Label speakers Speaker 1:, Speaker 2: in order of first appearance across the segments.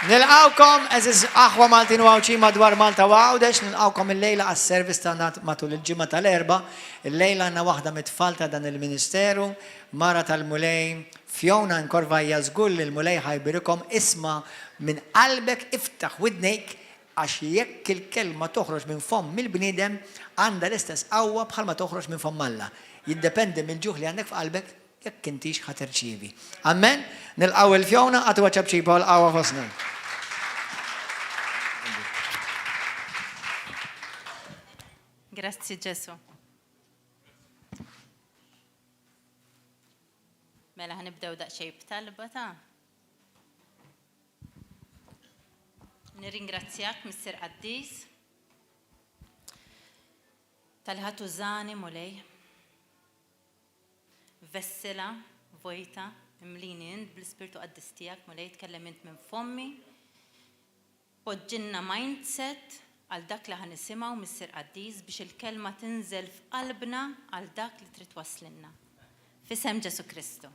Speaker 1: Nilqawkom eżiż aħwa Maltin wawċi madwar Malta għawdex, nilqawkom il-lejla għas-servis ta' matul il-ġimgħa tal-erba. Il-lejla għandna waħda mit-tfal ta' dan il-Ministeru, Mara tal-Mulej, Fjona Nkorvajja żgur li l-Mulej ħajbirikom isma' minn qalbek iftaħ widnejk għax jekk il-kelma toħroġ minn fomm mill-bniedem għandha l-istess qawwa bħalma toħroġ minn fomm Alla. Jiddependi mill-ġuħ li għandek f'qalbek jekk intix ħatirċievi. Amen? Nilqaw il-Fjona għatu ċabċiba l-qawwa fosna.
Speaker 2: Grazzi Ġesu. Mela ħanibdew daqsxejn b'talba ta'. Nirringrazzjak Mister Qaddis tal-ħatu żani Mulej. Vessela, vojta, imlini int bl-Ispirtu Qaddis tiegħek Mulej tkellem int minn fommi. Poġġinna mindset għal dak li ħanisimgħu Mister Qaddis biex il-kelma tinżel f'qalbna għal dak li trid waslinna. F'isem Ġesu Kristu.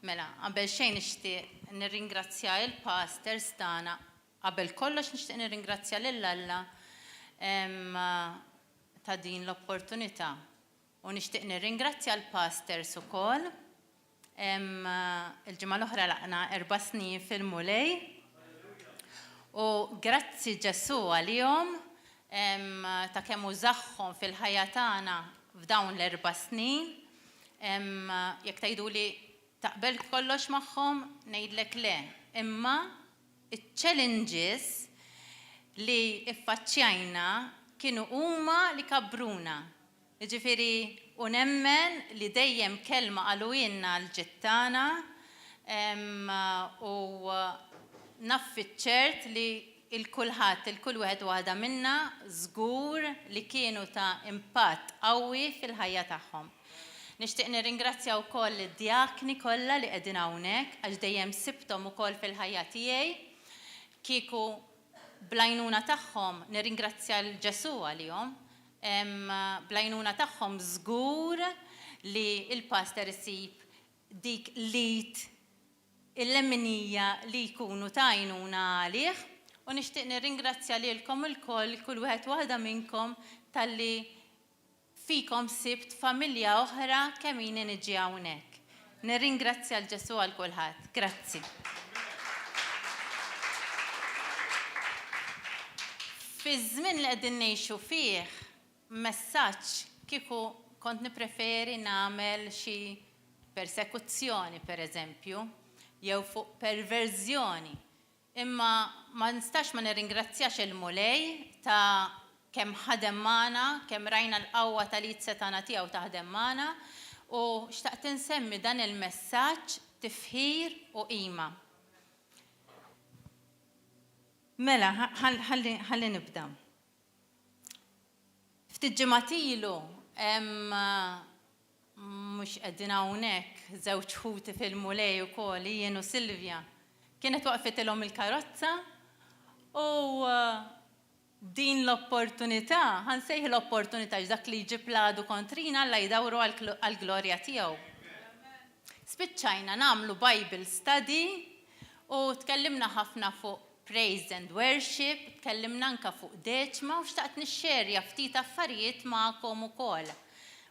Speaker 2: Mela, qabel xejn nixtieq nirringrazzja il-pastors tagħna. Qabel kollox nixtieq nirringrazzja lil Alla ta' din l-opportunità. U nixtieq nirringrazzja l-pastors ukoll. Il-ġimgħa l-oħra laqna 4 snin fil-Mulej. U grazzi Ġesu għalihom ta' kemm użaħħom fil-ħajja tagħna f'dawn l-4 snin. Jekk tgħiduli taqbel kollox magħhom ngħidlek le. Imma iċ-challenges li iffaċċjajna kienu huma li kabbruna. Jiġifieri u nemmen li dejjem kelma qalujinna l-ġittana u naf fiċ-ċert li il-kulħadd, il-kull wieħed waħda minna żgur li kienu ta' impatt qawwi fil-ħajja tagħhom. Nixtieq nirringrazzja wkoll id-djakni kollha li qegħdin hawnhekk għax dejjem sibthom ukoll fil-ħajja tiegħi. Kieku bl-għajnuna tagħhom nirringrazzja l-Ġesu għalihom. Bl-għajnuna tagħhom żgur li l-pastor isib dik lit il-lemminija li jkunu ta' għajnuna għalih u nixtieq nirringrazzja lilkom ilkoll kull wieħed waħda minnkom talli fikom sibt familja oħra kemm jien niġi hawnhekk. Nirringrazzja l-Ġesu għal kulħadd. Grazzi. Fiż-żmien li qegħdin ngħixu fih messaġġ kieku kont nippreferi nagħmel xi persekuzzjoni pereżempju jew fuq perverżjoni. Imma ma nistax ma nirringrazzjax il-Mulej ta' kemm ħadem magħna, kemm rajna l-qawwa tal-idseta tiegħu taħdem magħna u xtaqt insemmi dan il-messaġġ tifħir u qima. Mela, ħalli nibda. Ftit ġimgħat ilu mhux qegħdin hawnhekk żewġ ħuti fil-Mulej ukoll jien u Silvja. Kienet waqfitilhom il-karozza u din l-opportunità, ħansejħi l-opportunità x'dak li jġib ladu kontrina Alla jdawru għall-glorja tiegħu. Spiċċajna nagħmlu Bible study u tkellimna ħafna fuq praise and worship, tkellimna anke fuq deċma u xtaqt nixxerja ftit affarijiet magħkom ukoll.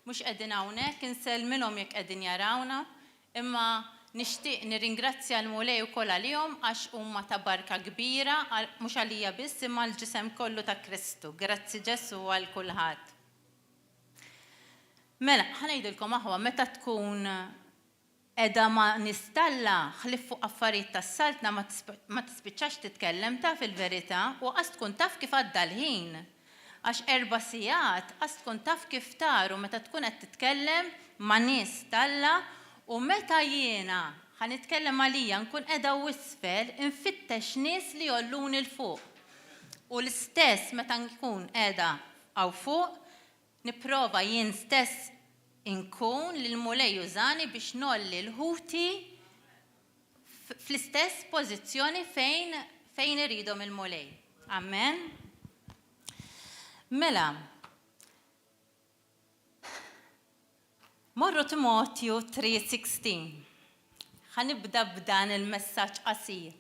Speaker 2: Mhux qegħdin hawnhekk insellmilhom jekk qegħdin jarawna, imma nixtieq nirringrazzja l-Mulej ukoll għalihom għax huma ta' barka kbira mhux għalija biss imma l-ġisem kollu ta' Kristu. Grazzi Ġesu għal kulħadd. Mela, ħanejdilkom aħwa meta tkun edha ma nistalla ħlif fuq affarijiet tas-saltna ma tispiċċax titkellem ta' fil-verità u qas tkun taf kif għadda l-ħin. Għax 4 sigħat qas tkun taf kif taru meta tkun qed titkellem ma' nies talla u meta jiena ħanitkellem għalija nkun qiegħda wisfel infittex nies li jolluni l fuq. U l-istess meta nkun qiegħda hawn fuq nipprova jien stess inkun li l-Mulej użani biex nolli l-ħuti fl-istess pożizzjoni fejn iridhom il-Mulej. Amen. Mela, morru Timotju 3:16. ħanibda b'dan il-messaġġ qasir.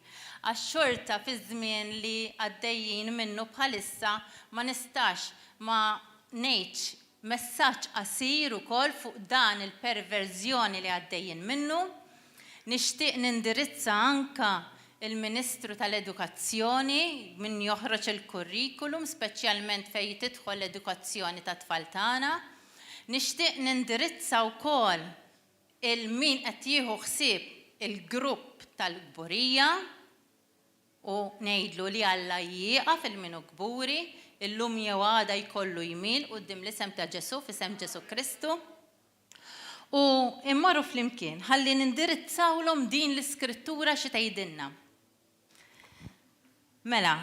Speaker 2: Għax-xorta fi żmien li għaddejjin minnu bħalissa ma nistax ma ngħidx messaġġ qasir ukoll fuq dan il-perverżjoni li għaddejjin minnu. Nixtieq nindirizza anka il-Ministru tal-Edukazzjoni min joħroġ il-kurrikulum, speċjalment fejn tidħol l-edukazzjoni tat-tfal tagħna. Nixtieq nindirizza wkoll il-min qed jieħu ħsieb il-grupp tal-gburija u ngħidlu li Alla jieqa fil-minu gburi, illum jew għada jkollu jmil quddiem l-isem ta' Ġesu f'isem Ġesu Kristu. U immorru flimkien ħalli nindirizzawlhom din l-iskrittura xi tgħidilna. Mela,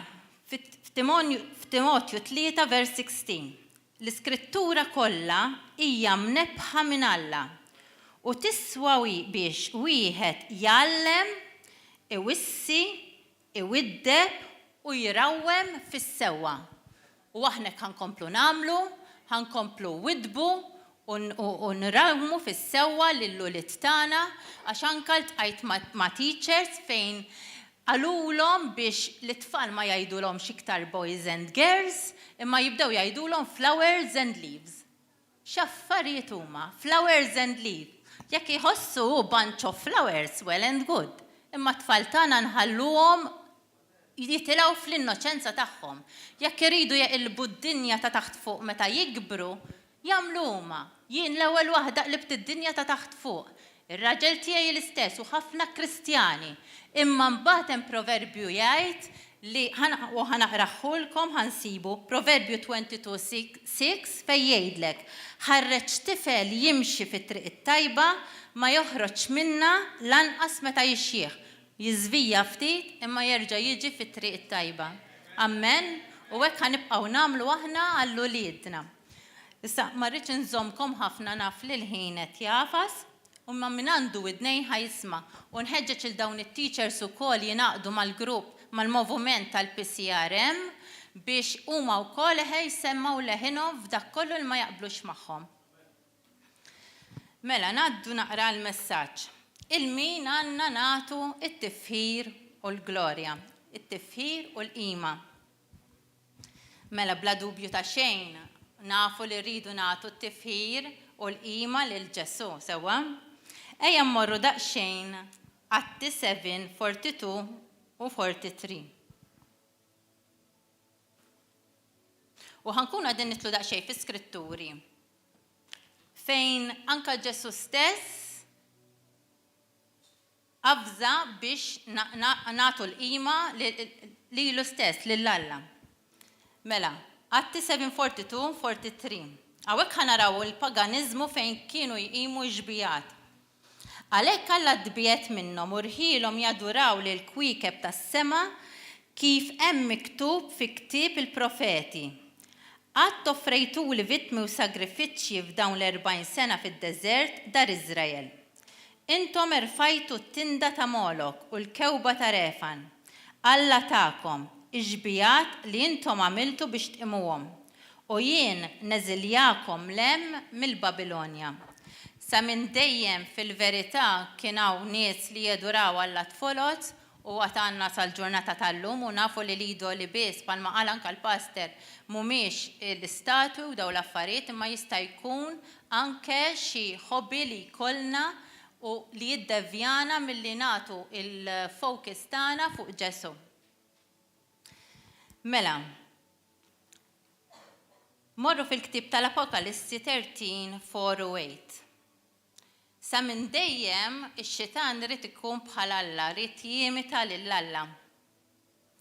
Speaker 2: f'Timotju 3 vers 16. L-iskrittura kollha hija mnebħa minn Alla u tiswa biex wieħed jgħallem, iwissi, iwiddeb u jirawwem fis-sewwa. U aħna ħankomplu nagħmlu, ħankomplu widbu u nrawmu fis-sewwa lill-ulied tagħna għax anke ltqajt ma' teachers fejn għalulhom biex l-tfal ma jgħidulhomx iktar boys and girls, imma jibdew jgħidulhom flowers and leaves. X'affarijiet huma flowers and leaves. Jekk iħossu bunch of flowers, well and good. Imma t-tfal tagħna nħalluhom jitilgħu fl-innoċenza tagħhom. Jekk iridu jeqilbu d-dinja ta' taħt fuq meta jikbru, jagħmlu huma. Jien l-ewwel waħda qlibt id-dinja ta' taħt fuq. Ir-raġel tiegħi l-istess u ħafna Kristjani. Imma mbagħad hemm proverbju jgħid li ħanaqraħħulkom ħansibu Proverbju 22:6 fejn jgħidlek ħarreġ tifel jimxi fit-triq it-tajba ma joħroġ minnha lanqas meta jixjieħ. Jiżvija ftit imma jerġa' jiġi fit-triq it-tajba. Amen. U hekk ħanibqgħu nagħmlu aħna għall-uliedna. Issa ma rridx inżommkom ħafna naf li l-ħin qed jafas. U ma min għandu id-nejn ħajsma u nħeġġeġ il dawn it-teachers ukoll jingħaqdu mal-grupp mal-moviment tal-PCRM biex huma wkoll jsemmaw leħinhom f'dak kollu li ma jaqblux magħhom. Mela ngħaddu naqra l-messaġġ. Il-min għandna nagħtu it-tifħir u l-glorja, it-tifħir u l-qima. Mela bla dubju ta' xejn nafu li rridu nagħtu t-tifħir u l-qima lil Ġesu sewwa. Ejja mmorru daqsxejn Atti 7, 42 u 43. U ħankun għadin nitlu daqsxejn fi-Skritturi fejn anka Ġesu stess avża biex nagħtu l-qima lilu stess lill-Alla. Mela, Atti 7, 42, 43. Hawnhekk ħanaraw il-paganiżmu fejn kienu jqimu ġbijat. Għalhekk Alla dbiet minnhom u rħilhom jaduraw lil kwiekeb tas-sema kif hemm miktub fi ktieb il-profeti. Qatt offrejtuli vittmi u sagrifiċċji f'dawn l-40 sena fid-deżert dar Iżrael. Intom irfajtu t-tinda ta' Molok u l-kewba ta' Refan. Alla tagħkom iġbijat li intom għamiltu biex tqimuhom. U jien neżiljakom lem mill-Babilonja. Sa minn dejjem fil-verità kien hawn nies li jeduraw Alla tfolot u għatanna sal-ġurnata tal-lum u nafu li lidu li biss palma qal anke l-paster mhumiex l-istatu daw l-affarijiet imma jista' jkun anke xi hobby li jkollna u li jiddevjana milli nagħtu il-focus tagħna fuq Ġesu. Mela, morru fil-ktib tal-Apokalissi 13, 4 u 8. Sa minn dejjem ix-xitan rid ikun bħal Alla, rid jimita lill-Alla.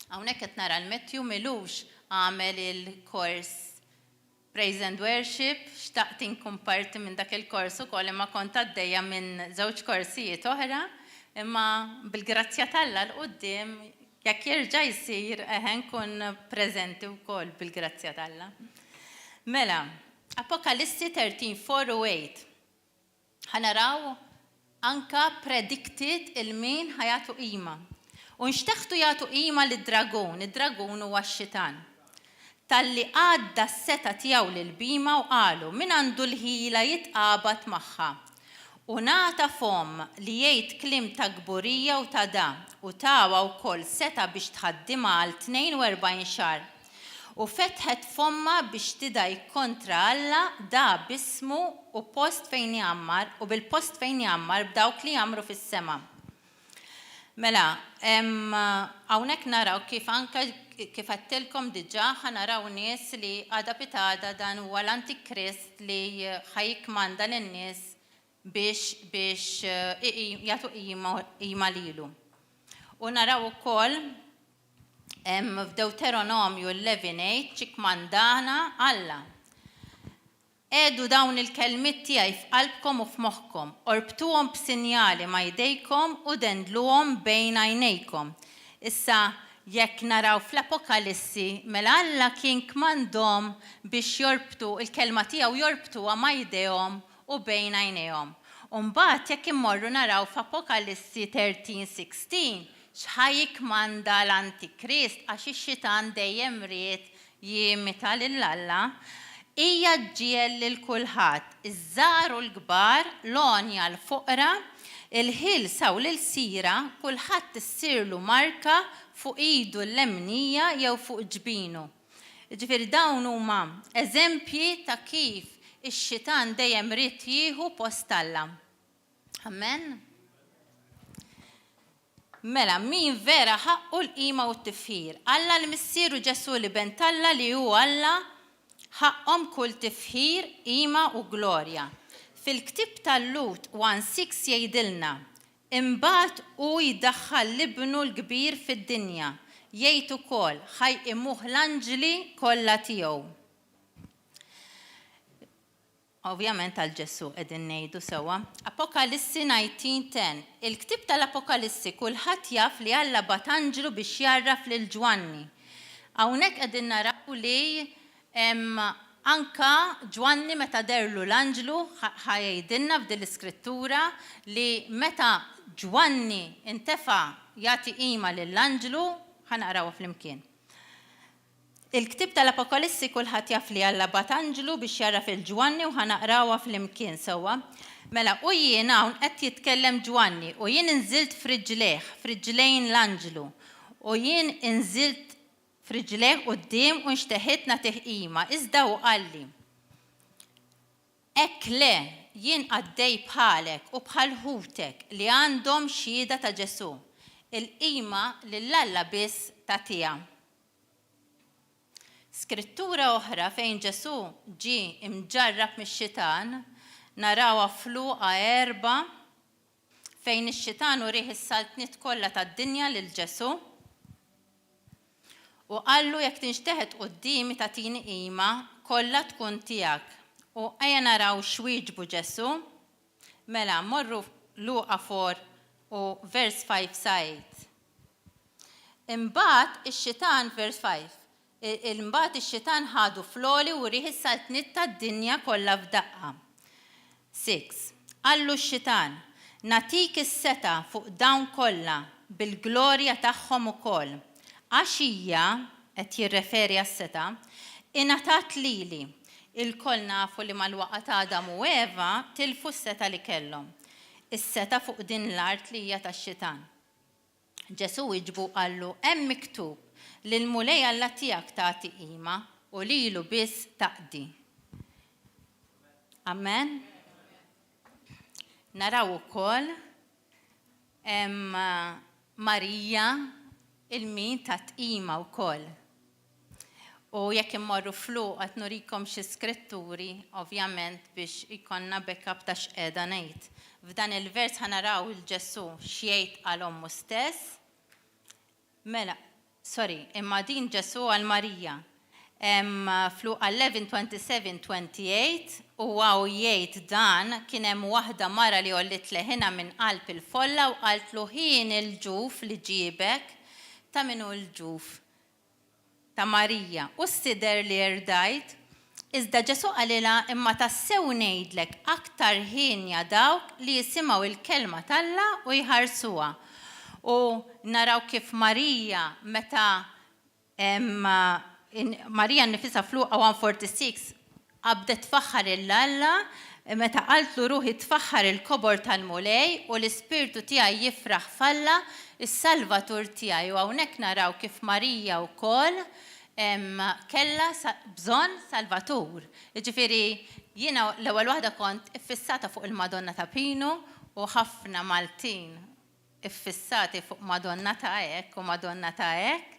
Speaker 2: Hawnhekk qed nara l-Mettju milux għamel il-kors Praise and Worship, xtaqt inkun parti minn dak il-kors ukoll imma kont għaddejja minn żewġ korsijiet oħra, imma bil-grazzja tal-Alla l-qudiem jekk jerġa' jsir nkun preżenti wkoll bil-grazzja tal-Alla. Mela, Apokalissi 13, 4 u 8. Ħanaraw anka predicted il-min ħajatu qima. U nxteħtu jagħtu qima lid-dragun, id-dragun huwa x-xitan. Talli għadda s-seta tiegħu lil-bima u qalu min għandu l-ħila jitqabad magħha. U nata fom li jgħid kliem ta' gburija u ta' da u tawa wkoll seta biex tħaddimha għal 42 xahar. U fetħet fomma biex tidaj kontra Alla da bismu u post fejn jammar u bil-post fejn jammar b'dawk li jamru fis-sema. Mela, hawnhekk naraw kif anke kif għattilkom diġà ħanaraw nies li għada pitada dan huwa l-Antikrist li ħajkmanda lin-nies biex jagħtu qima lilu. U naraw ukoll f'Deuteronomju 11:8 ċikmandana Alla. Edu dawn il-kelmiet tiegħi f'qalbkom u f'moħħkom, orbtuhom b'sinjali ma' jdejkom u dendluhom bejn għajnejkom. Issa jekk naraw fl-Apokalissi mela Alla kien kmandhom biex jorbtu il-kelma tiegħu jorbtuha ma' jdejhom u bejn għajnejhom. U mbagħad jekk immorru naraw f'Apokalissi 13:16 x'ħajjikmanda l-Antikrist għax ix-xitan dejjem ried jimita lil Alla. Hija ġiel lil kulħadd, iż-żgħar u l-kbar, l-onja l-foqra, il-ħilsa u l-sira, kulħadd issirlu marka fuq idu l-lemnija jew fuq ġbinu. Ġifieri dawn huma eżempji ta' kif ix-xitan dejjem rid jieħu post Alla. Amen. Mela, min vera ħaqqu l-qima u t-tifħir. Alla l-missieru Ġesu li bent Alla li hu Alla ħaqqhom kull tifħir, qima u glorja. Fil-ktib tal-Lut 1:6 jgħidilna, imbagħad hu jiddaħħal l-ibnu l-kbir fid-dinja, jgħid ukoll ħajqimuh l-anġli kollha tiegħu. Ovvjament għal Ġesu qegħdin ngħidu sewwa. Apokalissi 19:10. Il-ktib tal-Apokalissi kulħadd jaf li Alla bat anġlu biex jarraf lil Ġwanni. Hawnhekk qegħdin naraw li anka Ġwanni meta derlu l-anġlu ħajdilna f'din l-iskrittura li meta Ġwanni intefa' jagħti qima lill-anġlu ħanaqrawha flimkien. Il-ktib tal-Apokalissi kulħadd jaf li Alla bat anġlu biex jarraf il-Ġwanni u ħanaqrawha flimkien sewwa. Mela u jien hawn qed jitkellem Ġwanni u jien inżilt f'riġlejn l-anġlu u jien inżilt f'riġlejh quddiem u nxteħit nagħtih qima. Iżda hu qalli hekk le jien għaddej bħalek u bħal ħutek li għandhom xhieda ta' Ġesu. Il-qima lil Alla biss tagħtiha. Skrittura oħra fejn Ġesu ġie imġarrab mix-xitan narawha f'Luqa 4 fejn ix-xitan urih is-saltniet kollha tad-dinja lil Ġesu u qallu jekk tinxteħed qudiemi tagħtini qima kollha tkun tiegħek. U ejja naraw x'wieġbu Ġesu. Mela mmorru Luqa 4 u vers 5 sajt. Imbagħad ix-xitan vers 5. Imbagħad ix-xitan ħadu floli u rih is-saltniet tad-dinja kollha f'daqqa. 6. Qallu x-xitan, natik is-seta fuq dawn kollha bil-glorja tagħhom ukoll. Għaxija, qed jirreferi għas-seta, ingħatat lili. Il-koll nafu li mal-waqgħa ta' Adam u Eva tilfu s-seta li kellhom. Is-seta fuq din l-art li hija tax-xitan. Ġesu jiġbu qallu hemm miktub li l-mulej Alla tiegħek tagħti qima u lilu biss taqdi. Amen. Naraw ukoll Marija il-min tat qima wkoll. U jekk immorru f'Luqa qed nurikom xi skritturi, ovvjament biex ikonna backup ta' x'qiegħda ngħid. F'dan il-vers ħanaraw il-Ġesu x'jgħid għal ommu stess. Mela, imma din Ġesu għal Marija. F'Luqa 11:27-28 u għaw jgħid dan kien hemm waħda mara li ollit leħinha minn qalb il-folla u qaltlu ħin il-ġuf li ġiebek ta' minu l-ġuf ta' Marija u s-sider li irdajt. Iżda Ġesu qalilha imma tassew ngħidlek aktar ħinja dawk li jisimgħu il-kelma t'Alla u jħarsuha. U naraw kif Marija meta Marija nnifisha f'Luqa 1:46 qabdet tfaħħar il-Alla meta qaltlu ruħi tfaħħar il-kobor tal-mulej u l-ispirtu tiegħi jifraħ falla is-Salvatur tiegħi. U hawnhekk naraw kif Marija wkoll kella bżonn Salvatur. Jiġifieri jiena l-ewwel waħda kont iffissata fuq il-Madonna ta' Pinu u ħafna Maltin iffissati fuq Madonna ta' hekk u Madonna ta' hekk.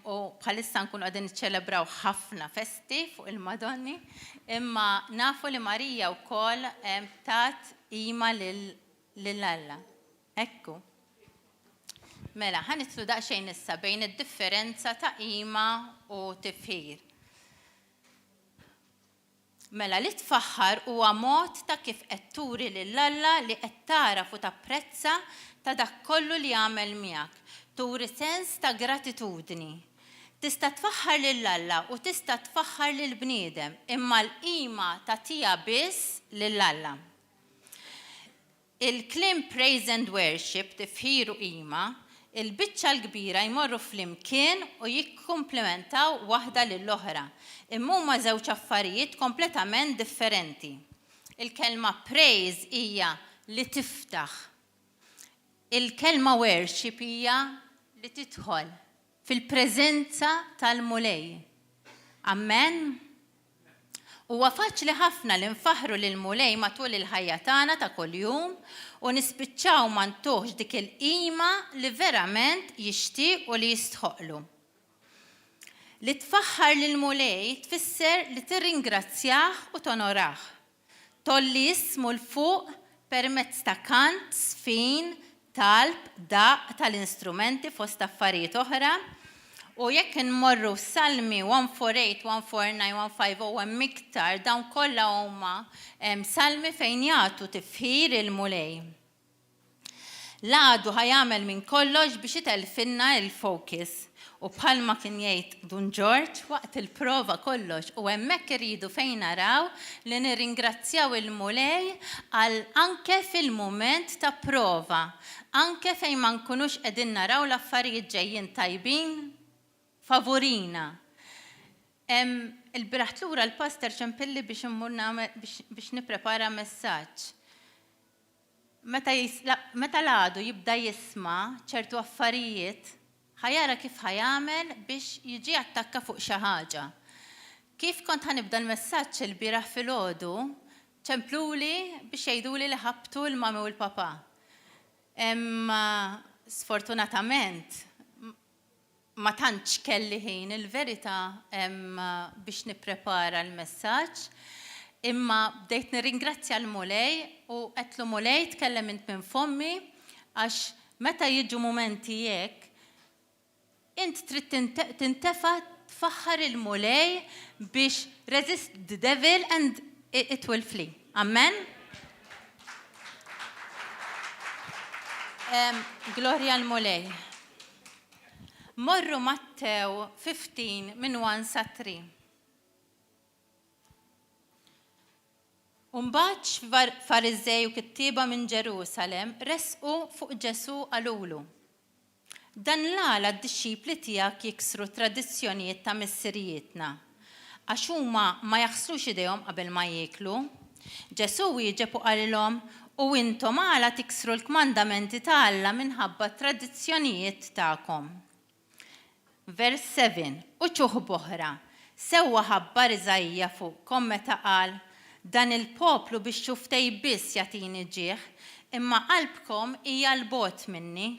Speaker 2: U bħalissa nkunu għadin niċċelebraw ħafna festi fuq il-Madonni, imma nafu li Marija wkoll tat qima lill-Alla. Ekku. Mela, ħanitlu daqsxejn issa bejn id-differenza ta' qima u tifħir. Mela li tfaħħar huwa mod ta' kif qed turi lill-Alla li qed taraf u tapprezza ta' dak kollu li għamel miegħek. Turi sens ta' gratitudni. Tista' tfaħħar lill-Alla u tista' tfaħħar lill-bniedem, imma l-qima tagħtiha biss lill-Alla. Il-kliem praise and worship tifħir u qima, il-biċċa l-kbira jmorru flimkien u jikkumplementaw waħda lill-oħra. Imma huma żewġ affarijiet kompletament differenti. Il-kelma praise hija li tiftaħ. Il-kelma worship hija li tidħol fil-preżenza tal-mulej. Amen? Huwa faċli ħafna li nfaħru lill-mulej matul il-ħajja tagħna ta' kuljum u nispiċċaw ma ntuħx dik il-qima li verament jixtieq u li jistħoqlu. Li tfaħħar lill-mulej tfisser li tirringrazzjah u tonorah. Tolli ismu l-fuq permezz ta' kant, sfin, talb, daq tal-instrumenti fost affarijiet oħra u jekk nmorru salmi 148, 149, 150 u hemm iktar dawn kollha huma salmi fejn jagħtu tifħir il-mulej. L-għadu ħajamel minn kollox biex itelfinna il-focus. U bħalma kien jgħid Dun George waqt il-prova kollox u hemmhekk iridu fejn naraw li nirringrazzjaw il-mulej għal anke fil-mument ta' prova, anke fejn ma nkunux qegħdin naraw l-affarijiet ġejjin tajbin favorina. Il-biraħt lura l-pastor ċempilli biex immurna biex nipprepara messaġġ. Meta l-għadu jibda jisma' ċertu affarijiet, ħajara kif ħajamel biex jiġi attakka fuq xi ħaġa. Kif kont ħanibda l-messaġġ il-bieraħ filgħodu, ċempluli biex jgħiduli li ħabtu l-mami u l-papa. Sfortunatament ma tantx kelli ħin il-verità biex nipprepara l-messaġġ, imma bdejt nirringrazzja l-mulej u qed lu mulej tkellem minn fommi għax meta jiġu mumenti hekk int trid tintefa' tfaħħar il-mulej biex resist the devil and it will flee. Amen? Gloria l-mulej. Morru Mattew 15 minn 1 sa 3. Mbagħad Fariżej u kittieba minn Ġerusalemm resqu fuq Ġesu qalulu. Dan l-għala d-disċipli tiegħek jiksru tradizzjonijiet ta' missirijietna. Għax huma ma jaħslux idejhom qabel ma jieklu. Ġesu wieġeb u qalilhom u intom għala tiksru l-kmandamenti ta' Alla minħabba tradizzjonijiet tagħkom. Vers 7. U ċuħ boħra. Sewwa ħabbar Iżajja fuqkom meta qal dan il-poplu biex xuftej biss jagħtini ġieħ, imma qalbkom hija l-bot minni.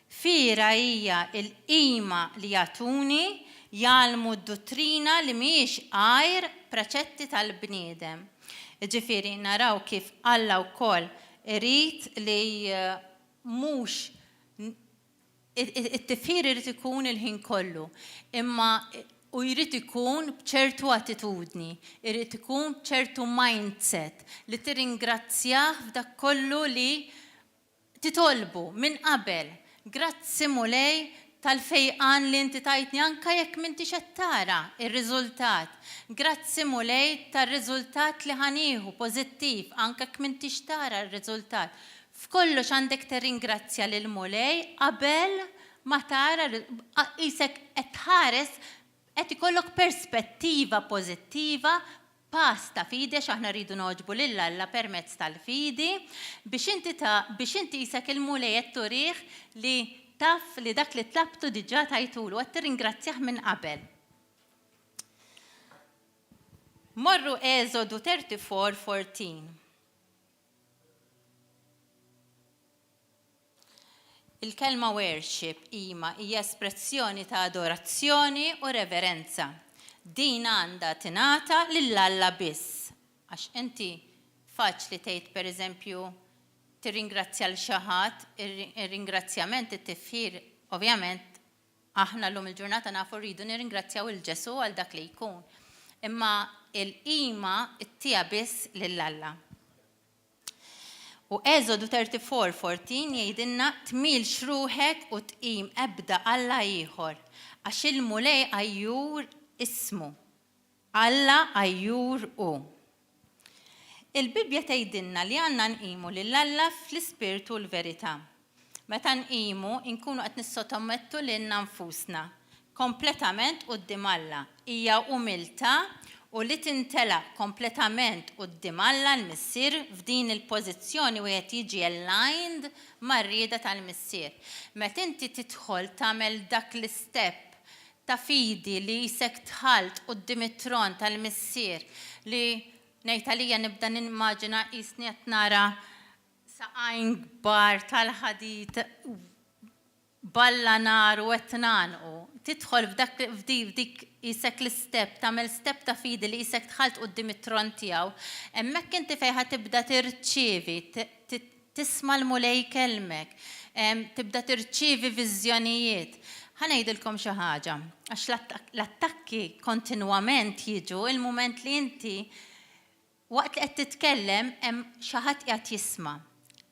Speaker 2: Fira hija l-qima li jagħtuni jgħalmu d-dottrina li mhijiex għajr preċetti tal-bniedem. Ġifieri naraw kif Alla wkoll irid li mhux it-tifhir irid ikun il-ħin kollu, imma u jrid ikun b'ċertu attitudni, irid ikun b'ċertu mindset li tirringrazzjah f'dak kollu li titolbu minn qabel. Grazzi mulej tal-fejqan li inti tajtni anka jekk m'intix qed tara ir-riżultat. Grazzi mulej tar-riżultat li ħanieħu pożittiv anke jekk m'intix tara r-riżultat. F'kollox għandek tirringrazzja lil mulej qabel ma tara isek qed tħares qed ikollok perspettiva pożittiva pass ta' fidi għax aħna rridu noġbu lill-Alla permezz tal-fidi biex inti jisek il-mulej turih li taf li dak li tlabtu diġà tajtulu qed tirringrazzjah minn qabel. Morru Eżodu 34:14. Il-kelma worship hija espressjoni ta' adorazzjoni u reverenza. Din għandha tingħata lill-Alla biss. Għax inti faċli tgħid pereżempju tirringrazzja l xi ħadd, ir-ringrazzjament it-tifħir ovvjament aħna llum il-ġurnata nafu rridu nirringrazzjaw il-Ġesu għal dak li jkun. Imma il-qima ttija biss lill-Alla. U Eżodu 34:14 jgħidilna tmil xruħek u tqim ebda Alla ieħor għax il-mulej għajjur ismu. Alla għajjur hu. Il-Bibja tgħidilna li għandna nqimu lill-Alla fl-ispirtu u l-verità. Meta nqimu nkunu qed nissottomettu lilna nfusna kompletament quddiem Alla. Hija umiltà u li tintela kompletament quddiem Alla l-missier f'din il-pożizzjoni wieħed jiġi aligned mar-rieda tal-missier. Meta inti tidħol tagħmel dak l-istep ta' fidi li jisek tħalt quddiem it-tron tal-missier li ngħid għalija nibda nimmaġina qisni qed nara saqajn kbar tal-ħadid balla nar u qed nagħnqu. Tidħol f'dik jisek l-step, tagħmel step ta' fidi li jisek tħalt quddiem it-tron tiegħu, hemmhekk inti fejn tibda tirċievi, tisma' l-mulej kelmek, tibda tirċievi viżjonijiet. Ħanejdilkom xi ħaġa, għax l-attakki kontinwament jiġu il-mument li inti waqt li qed titkellem hemm xi ħadd qiegħed jisma'.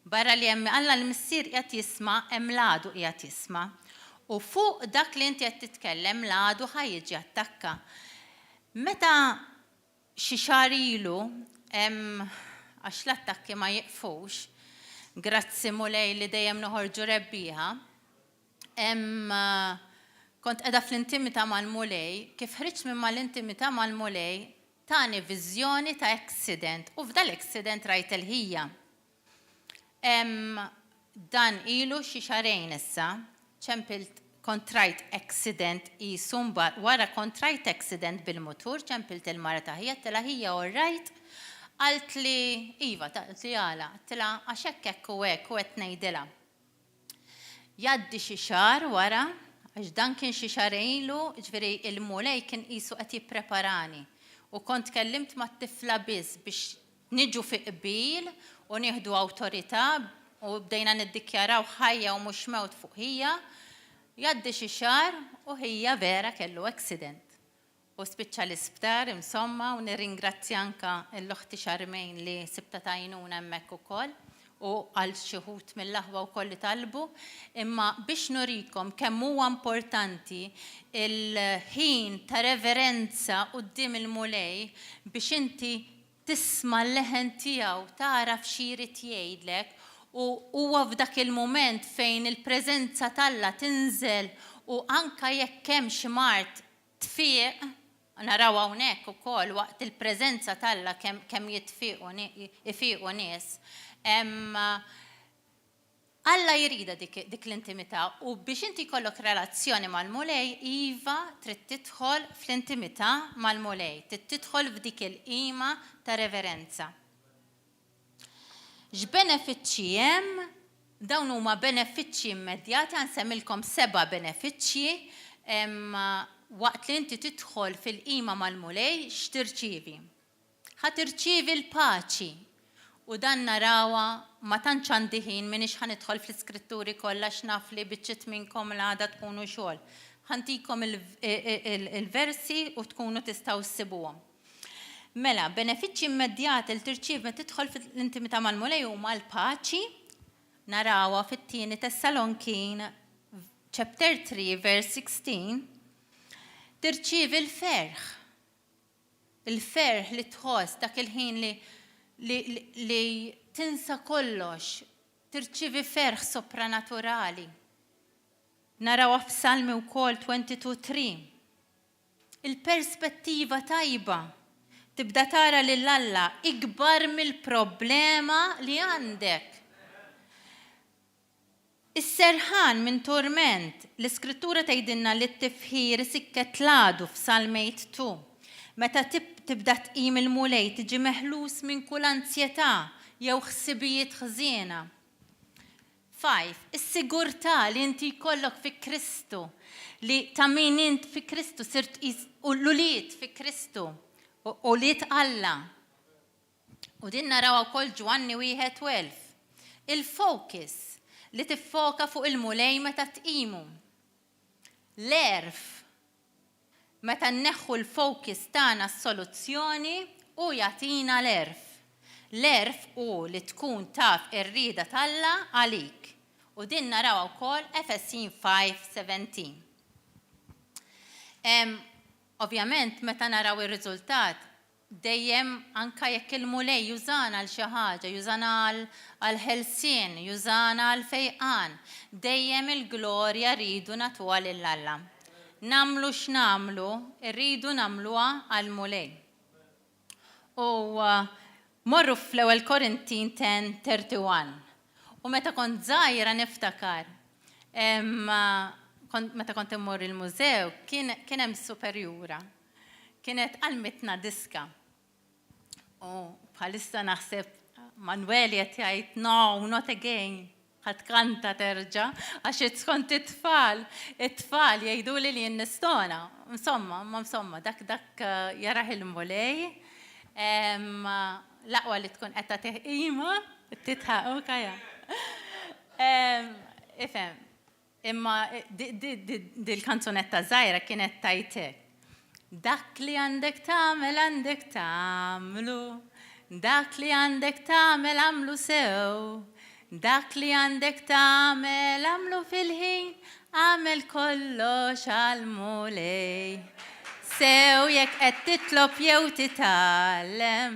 Speaker 2: Barra li hemm Alla l-missier qiegħed jisma' hemm l-għadu qiegħed jisma'. U fuq dak li inti qed titkellem l-għadu ħajjiġi attakka. Meta xi xahar ilu għax l-attakki ma jiqfux, grazzi mulej li dejjem noħorġu rebbieħa, kont qiegħda fl-intimità mal-mulej, kif ħriġt minn mal-intimità mal-mulej, tani viżjoni ta' accident u f'dal accident rajt il-ħija. Dan ilu xi xarejn issa, ċempilt kontrajt accident jisumba wara kontrajt accident bil-motur, ċempilt il-mara taħija, tila hija orrajt, għalt li Iva, taqt li għala, tila għaxek ekku u qed ngħidilha. Jaddi xi xahar wara, għax dan kien xi xarejlu, ġifieri il-mulej kien qisu qed jippreparani. U kont kellimt mat-tifla biss biex niġu fi qbil u nieħdu awtorità u bdejna niddikjaraw ħajja u mhux mewt fuq hija, jaddi xi xahar u hija vera kellu accident. U spiċċa l-isptar insomma u nirringrazzja anke l-oħti Xarmejn li sibta tajnuna hemmhekk ukoll u għal xi wħud mill-aħwa wkoll li talbu, imma biex nurikom kemm huwa importanti il-ħin ta' reverenza quddiem il-mulej biex inti tisma' l-leħen tiegħu tara f'xi jrid jgħidlek u huwa f'dak il-mument fejn il-preżenza t'Alla tinżel u anke jekk hemm xi mart tfieq, naraw hawnhekk ukoll waqt il-preżenza t'Alla kemm jitfiequ nies. Alla jrida dik l-intimità u biex inti jkollok relazzjoni mal-mulej, iva trid tidħol fl-intimità mal-mulej, trid tidħol f'dik il-qima ta' reverenza. X'benefiċċji hemm? Dawn huma benefiċċji immedjati, nsemmilkom 7 benefiċċji waqt li inti tidħol fil-qima mal-mulej x'tirċievi. Ħatirċievi l-paċi u dan narawha ma tantx għandi ħin minix ħanidħol fl-iskritturi kollha x'naf li biċċiet minnkom l-għada tkunu xogħol. Ħantikom il-versi u tkunu tistgħu ssibuhom. Mela, benefiċċji immedjati li tirċiev meta tidħol fl-intimità mal-mulej huma l-paċi, narawha fit-tieni Tessalonkin chapter 3 verse 16, tirċievi l-ferħ. Il-ferħ li tħoss dak il-ħin li tinsa kollox, tirċievi ferħ sopranaturali. Narawha f'Salmi wkoll 22:3. Il-perspettiva tajba. tibda tara lill-Alla ikbar mill-problema li għandek. Is-serħan minn torment, l-iskrittura tgħidilna li t-tifħir isikket ladu f'Salmejt 2. Meta tibda tqim il-mulej tiġi meħlus minn kull ansjetà jew ħsibijiet ħżiena. 5. Is-sigurtà li inti jkollok fi Kristu, li ta' min int fi Kristu sirt u l-uliet fi Kristu u li Alla. U din naraw wkoll Ġwanni 1:12. Il-focus li tiffoka fuq il-mulej meta tqimu. L-erf meta nneħħu l-focus tagħna s-soluzzjoni u jagħtina l-erf. L-erf u li tkun taf ir-rieda t'Alla għalik. U din naraw wkoll Efesin 5:17. Ovvjament meta naraw ir-riżultat dejjem anka jekk il-mulej jużana għal xi ħaġa, jużana għal ħelsien, jużana għal fejqan, dejjem il-glorja rridu nagħtuha lill-Alla. Namlu x'namlu, rridu nagħmluha għall-mulej. U morru fl-ewwel Korintin 10:31. U meta kont żgħira niftakar, meta kont immur il-mużew, kien hemm superjura. Kienet qalmitna diska. U bħalissa naħseb Manweli qed jgħid no, not again. Ħadd kanta terġa' għax skont it-tfal jgħiduli li nistona. Insomma, dak jaraħ il-mulej. L-aqwa li tkun qed teħqima, titħaq kaja. Ifhem, imma dil-kanzunetta żgħira kienet tajtek. Dak li għandek tagħmlu, dak li għandek tagħmel għamlu sew, dak li għandek tagħmel għamlu fil-ħin, għamel kollox għall-mulej. Sew jekk qed titlob jew titgħallem,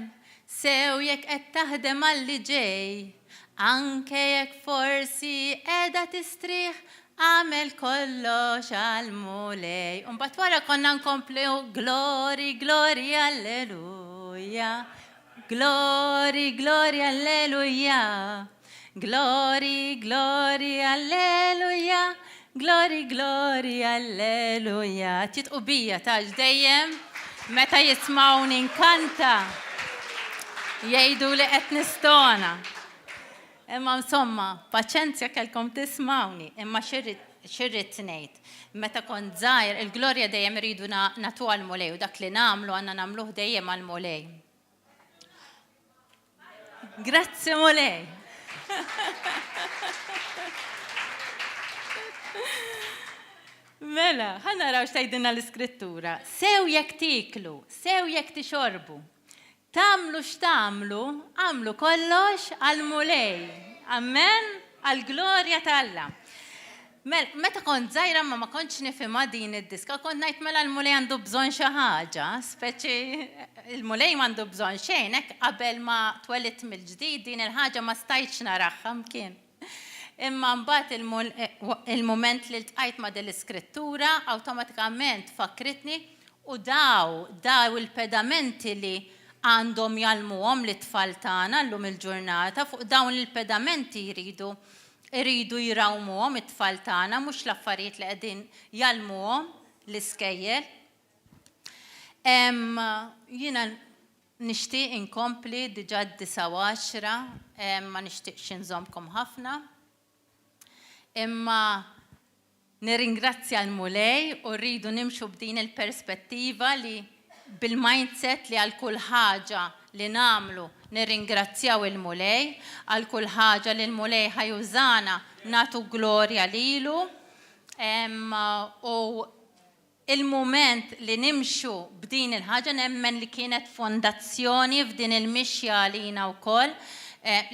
Speaker 2: sew jekk qed taħdem għalli ġej, anke jekk forsi qiegħda tistrieħ, għamel kollox għall-mulej. Mbagħad wara konna nkomplu glori, glori, alleluja. Glori, glori, alleluja. Glori, glori, alleluja. Glori, glori, alleluja. Titqubija taġ dejjem meta jismawni nkanta jgħidu li qed nistona. Imma insomma, paċenzja kellkom tismawni, imma xirrit ngħid. Meta kont żgħir, il-glorja dejjem iridu nagħtuha għall-mulej u dak li nagħmlu għandna nagħmluh dejjem għall-mulej. Grazzi mulej. Mela, ħanaraw x'tgħidilna l-iskrittura. Sew jekk tiklu, sew jekk tixorbu. Tamlu x'tamlu, għamlu kollox għall-mulej. Amen, għall-glorja t'Alla. Meta kont żgħira ma kontx nifhimha din id-diska, kont ngħid mela l-mulej għandu bżonn xi ħaġa, speċi il-mulej m'għandu bżonn xejn, hekk qabel ma twellit mill-ġdid din il-ħaġa ma stajtx naraħħa mkien. Imma mbagħad il-mument li ltqajt ma' din l-iskrittura awtomatikament fakritni u daw il-pedamenti li għandhom jalmuhom li tfal tagħna llum il-ġurnata fuq dawn il-pedamenti jridu jirawmuhom it-tfal tagħna mhux l-affarijiet li qegħdin jalmuhom l-iskejjel. Jiena nixtieq inkompli diġà d-9 ma nixtieqx inżommkom ħafna. Imma nirringrazzja l-mulej u rridu nimxu b'din il-perspettiva li bil-mindset li għal kull ħaġa li nagħmlu nirringrazzjaw il-mulej, għal kull ħaġa li l-mulej ħajużana nagħtu glorja lilu. U il-mument li nimxu b'din il-ħaġa nemmen li kienet fondazzjoni f'din il-mixja għalina wkoll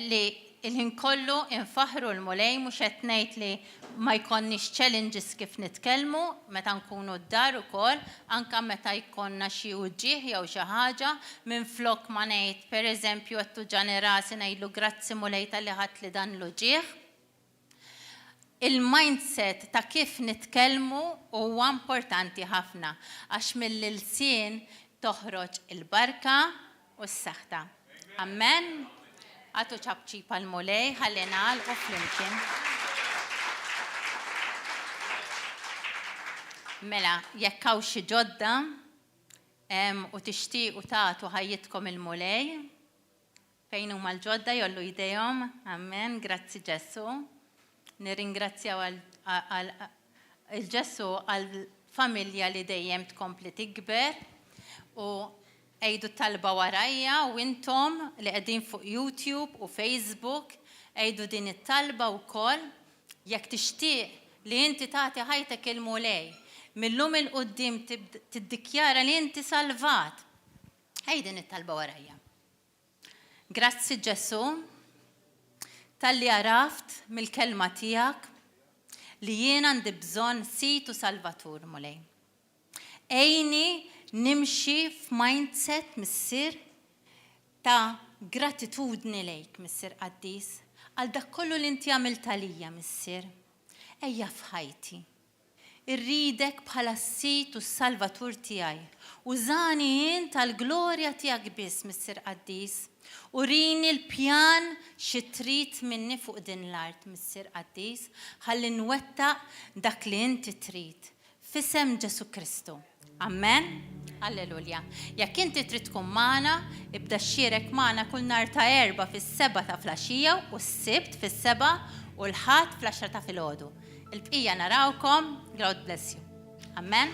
Speaker 2: li il-ħin kollu infaħru l-mulej mhux qed ngħid li ma jkonniex challenges kif nitkellmu meta nkunu d-dar ukoll, anke meta jkollna xi uġġieħ jew xi ħaġa minflok ma ngħid pereżempju qed tuġġani rasi ngħidlu grazzi mulej talli ħadd li dan l-uġġieħ. Il-mindset ta' kif nitkellmu huwa importanti ħafna għax mill-ilsien toħroġ il-barka u s-saħta. Amen. Għatu ċabċi pal-mulej, ħallinal u flimkien. Mela, jekkaw xi ġodda u tixtiequ tagħtu ħajjitkom il-mulej, fejn huma l-ġodda jollu jdejhom. Amen, grazzi Ġessu. Nirringrazzjaw il-Ġessu għal-familja li dejjem tkompli tikber u ejdu talba warajja u intom li qegħdin fuq YouTube u Facebook ejdu din it-talba wkoll jekk tixtieq li inti tagħti ħajtek il-mulej millum il-qudiem tiddikjara li inti salvat. Ejdin it-talba warajja. Grazzi Ġessu tal-li għaraft mill-kelma tiegħek li jien għandi bżonn situ salvatur mulej. Ejni nimxi f'mindset missier ta' gratitudni lejk, missier Qaddis, għal dak kollu li inti għamilt għalija, missier. Ejja f'ħajti. Irridek bħala s-sit u s-salvatur tiegħi. Użani jien tal-glorja tiegħek biss, missier Qaddis. Urini l-pjan xi trid minni fuq din l-art, missier Qaddis, ħalli nwettaq dak li inti trid. F'isem Ġesu Kristu. Amen. Alleluja. Jekk inti trid tkun magħna, ibda xxierek magħna kull nhar ta' erba' fis-7 ta' flaxija u s-sibt fis-7 u l-ħadd fl-10 ta' filgħodu. Il-bqija narawkom. God bless you. Amen.